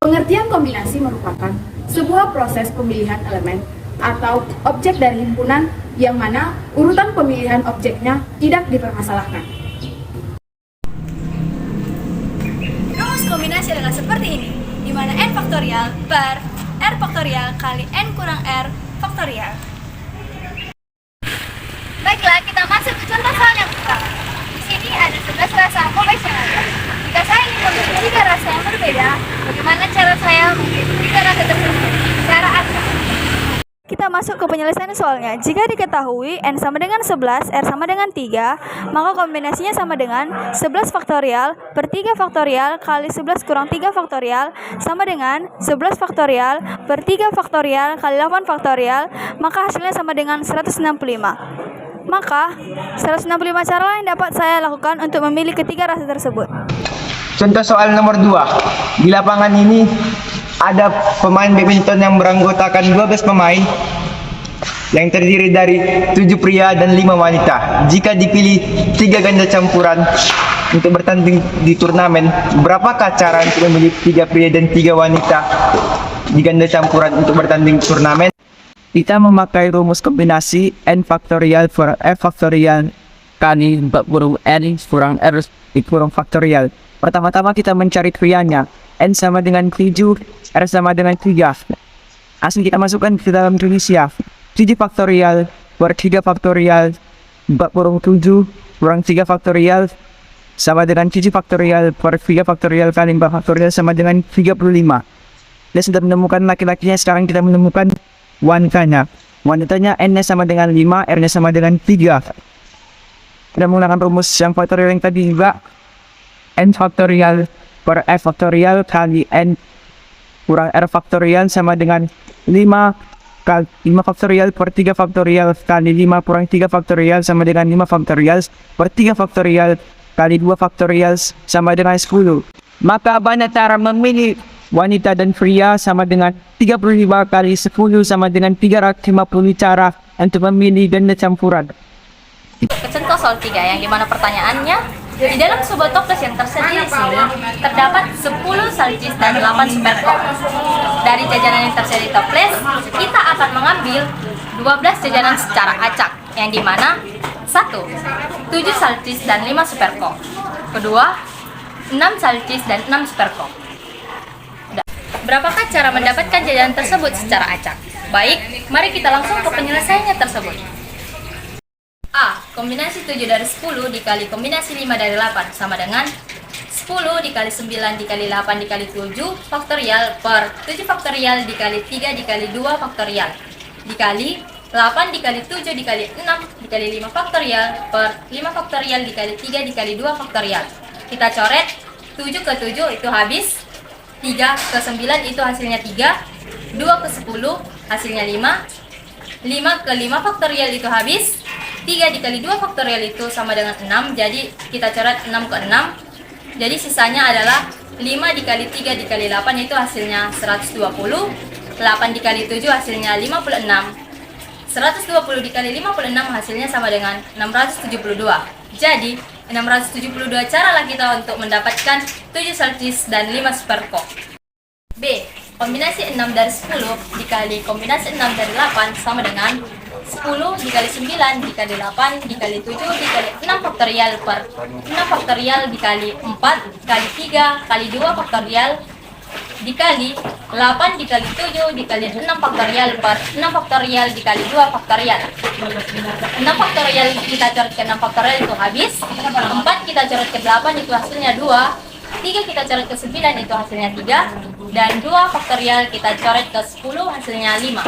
Pengertian kombinasi merupakan sebuah proses pemilihan elemen atau objek dari himpunan yang mana urutan pemilihan objeknya tidak dipermasalahkan. Rumus kombinasi adalah seperti ini, di mana n faktorial per r faktorial kali n kurang r faktorial. Baiklah, kita masuk ke contoh soal yang pertama. Di sini ada 11 rasa konvensional. Jika saya ingin memilih 3 rasa yang berbeda, bagaimana cara saya memilih 3 rasa tersebut? Cara acak. Kita masuk ke penyelesaian soalnya. Jika diketahui n sama dengan 11, r sama dengan 3, maka kombinasinya sama dengan 11 faktorial per 3 faktorial kali 11 kurang 3 faktorial sama dengan 11 faktorial per 3 faktorial kali 8 faktorial, maka hasilnya sama dengan 165. Maka, 165 cara yang dapat saya lakukan untuk memilih ketiga rasa tersebut. Contoh soal nomor 2. Di lapangan ini ada pemain badminton yang beranggotakan 12 pemain yang terdiri dari 7 pria dan 5 wanita. Jika dipilih 3 ganda campuran untuk bertanding di turnamen, berapakah cara untuk memilih 3 pria dan 3 wanita di ganda campuran untuk bertanding di turnamen? Kita memakai rumus kombinasi n faktorial per f faktorial kali 40 n kurang r kurang faktorial. Pertama-tama kita mencari prianya. N sama dengan 7, r sama dengan 3. Asal kita masukkan ke dalam rumusnya. 7 faktorial per 3 faktorial 47 kurang 3 faktorial sama dengan 7 faktorial per 3 faktorial kali 4 faktorial sama dengan 35. Kita sudah menemukan laki-lakinya, sekarang kita menemukan wanitanya. Wanitanya n-nya sama dengan 5, r-nya sama dengan 3. Kita menggunakan rumus yang faktorial yang tadi juga. N faktorial per f faktorial kali n kurang r faktorial sama dengan 5 faktorial per 3 faktorial kali 5 kurang 3 faktorial sama dengan 5 faktorial per 3 faktorial kali 2 faktorial sama dengan 10. Maka banyak cara memilih wanita dan pria sama dengan 35 kali 10 sama dengan 350 cara untuk memilih ganda campuran. Contoh soal 3 yang dimana pertanyaannya, di dalam sebuah toples yang tersedia di sini terdapat 10 salcis dan 8 superkok. Dari jajanan yang tersedia di toples, kita akan mengambil 12 jajanan secara acak, yang dimana 1. 7 salcis dan 5 superkok. Kedua, 6 salcis dan 6 superkok. Berapakah cara mendapatkan jajanan tersebut secara acak? Baik, mari kita langsung ke penyelesaiannya tersebut. A. Kombinasi 7 dari 10 dikali kombinasi 5 dari 8 sama dengan 10 dikali 9 dikali 8 dikali 7 faktorial per 7 faktorial dikali 3 dikali 2 faktorial dikali 8 dikali 7 dikali 6 dikali 5 faktorial per 5 faktorial dikali 3 dikali 2 faktorial. Kita coret 7 ke 7 itu habis, 3 ke 9 itu hasilnya 3, 2 ke 10 hasilnya 5, 5 ke 5 faktorial itu habis, 3 dikali 2 faktorial itu sama dengan 6, jadi kita coret 6 ke 6. Jadi sisanya adalah 5 dikali 3 dikali 8 itu hasilnya 120, 8 dikali 7 hasilnya 56, 120 dikali 56 hasilnya sama dengan 672. Jadi 672 caralah kita untuk mendapatkan 7 salcis dan 5 superkok. B. Kombinasi 6 dari 10 dikali kombinasi 6 dari 8 sama dengan 10 dikali 9 dikali 8 dikali 7 dikali 6 faktorial per 6 faktorial dikali 4 kali 3 kali 2 faktorial dikali 8 dikali 7 dikali 6 faktorial per 6 faktorial dikali 2 faktorial. 6 faktorial kita coret ke 6 faktorial itu habis, 4 kita coret ke 8 itu hasilnya 2, 3 kita coret ke 9 itu hasilnya 3, dan 2 faktorial kita coret ke 10 hasilnya 5.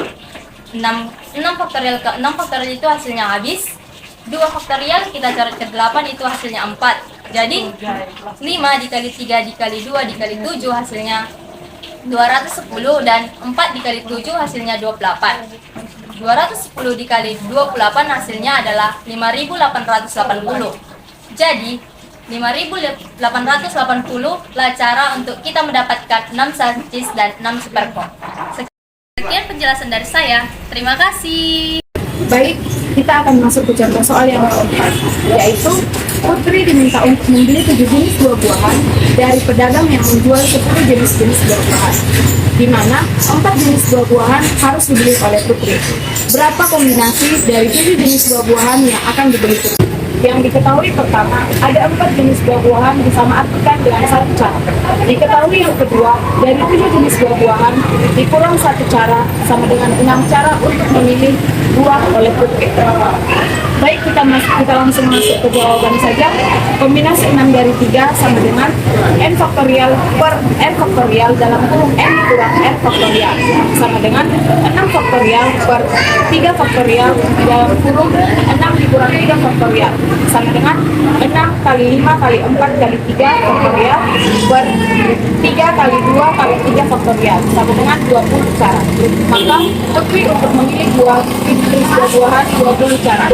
6 faktorial ke 6 faktorial itu hasilnya habis, 2 faktorial kita coret ke 8 itu hasilnya 4. Jadi 5 dikali 3 dikali 2 dikali 7 hasilnya 210, dan 4 dikali 7 hasilnya 28. 210 dikali 28 hasilnya adalah 5.880. Jadi 5.880 lah cara untuk kita mendapatkan 6 salcis dan 6 superkok. Sekian penjelasan dari saya. Terima kasih. Baik, kita akan masuk ke contoh soal yang keempat, yaitu Putri diminta untuk membeli 7 jenis buah-buahan dari pedagang yang menjual 10 jenis-jenis buah-buahan, di mana 4 jenis buah-buahan harus dibeli oleh Putri. Berapa kombinasi dari 7 jenis buah-buahan yang akan dibeli Putri? Yang diketahui pertama, ada 4 jenis buah-buahan disamaartikan dengan satu cara. Diketahui yang kedua, dari 7 jenis buah-buahan dikurang satu cara sama dengan 6 cara untuk memilih buah oleh Putri. Baik, kita langsung masuk ke jawaban saja. Kombinasi 6 dari 3 sama dengan n faktorial per n faktorial dalam kurung n dikurang n faktorial sama dengan 6 faktorial per 3 faktorial dalam kurung 6 dikurang 3 faktorial sama dengan 6 kali 5 kali 4 kali 3 faktorial per 3 kali 2 kali 3 faktorial sama dengan 20 cara. Maka Putri untuk memilih jenis buah-buahan 20 cara.